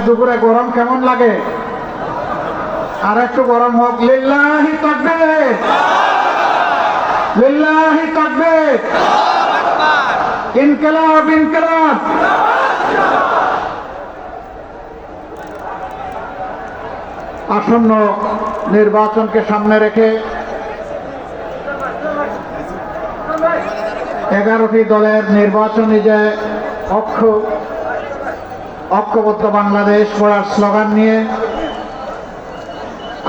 দুপুরে গরম কেমন লাগে? আর একটু গরম হোক। লিল্লাহি তাকবীর, লিল্লাহি তাকবীর, ইনকিলাব, ইনকিলাব। আসন্ন নির্বাচনকে সামনে রেখে 11টি দলের নির্বাচনী যে ঐক্যবদ্ধ বাংলাদেশ গড়ার স্লোগান নিয়ে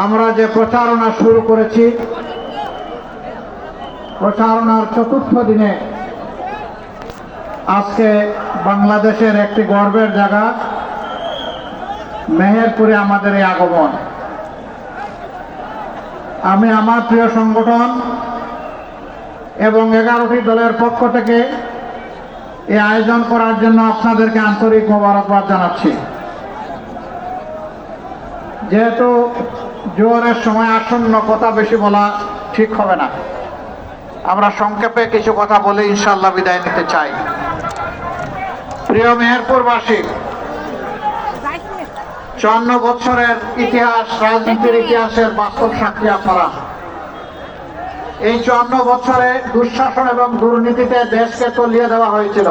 আমরা যে প্রচারণা শুরু করেছি, প্রচারণার চতুর্থ দিনে আজকে বাংলাদেশের একটি গর্বের জায়গা মেহেরপুরে আমাদের এই আগমন। আমি আমার প্রিয় সংগঠন এবং 11টি দলের পক্ষ থেকে এই আয়োজন করার জন্য আপনাদেরকে আন্তরিক মোবারকবাদ জানাচ্ছি। যেহেতু জোয়ারের সময় আসন্ন, কথা বেশি বলা ঠিক হবে না, আমরা সংক্ষেপে কিছু কথা বলে ইনশাআল্লাহ বিদায় নিতে চাই। প্রিয় মেহেরপুরবাসী, 54 বছরের ইতিহাস, রাজনীতির ইতিহাসের বাস্তব সাক্ষী আপনারা। এই 54 বছরে দুঃশাসন এবং দুর্নীতিতে দেশকে তলিয়ে দেওয়া হয়েছিল।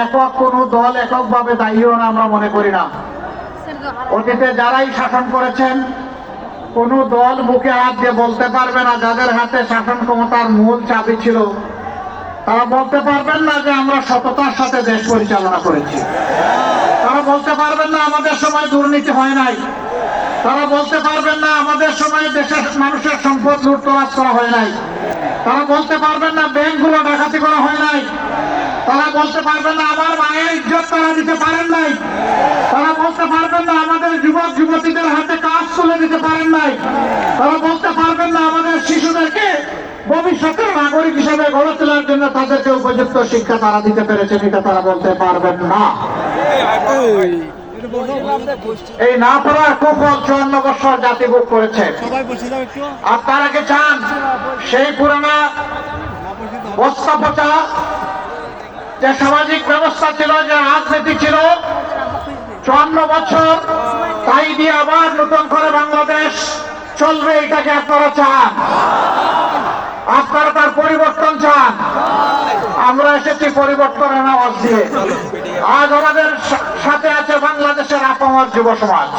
একক কোনো দল এককভাবে দায়ীও না, আমরা মনে করি না। অতীতে যারাই শাসন করেছেন, কোন দল বুকে হাত দিয়ে বলতে পারবে না, যাদের হাতে শাসন ক্ষমতার মূল চাবি ছিল, তারা বলতে পারবেন না যে আমরা সততার সাথে দেশ পরিচালনা করেছি। তারা বলতে পারবেন না আমাদের সময় দুর্নীতি হয় নাই। তারা বলতে পারবেন না আমাদের সময় দেশের মানুষের সম্পদ লুটতরাজ করা হয় নাই। তারা বলতে পারবেন না ব্যাংকগুলো ডাকাতি করা হয় নাই। তারা বলতে পারবেন না আমার মায়ের ইজ্জত তারা দিতে পারেন নাই। তারা বলতে পারবেন না আমাদের যুবক যুবতীদের হাতে কাজ তুলে দিতে পারেন নাই। তারা বলতে পারবেন না আমাদের শিশুদেরকে ভবিষ্যতের নাগরিক হিসেবে গড়ে তোলার জন্য তাদেরকে উপযুক্ত শিক্ষা তারা দিতে পেরেছেন, এটা তারা বলতে পারবেন না। এই না পারা কুফল 54 বছর জাতি ভোগ করেছে। আপনারা কি চান সেই পুরানা বস্তা পচা যে সামাজিক ব্যবস্থা ছিল, যে রাজনীতি ছিল 54 বছর, তাই দিয়ে আবার নতুন করে বাংলাদেশ চলবে? এটাকে আপনারা চান? আপনারা তার পরিবর্তন চান? আমরা এসেছি পরিবর্তনের আওয়াজ দিয়ে। আজ আমাদের সাথে আছে বাংলাদেশের আপামর যুব সমাজ।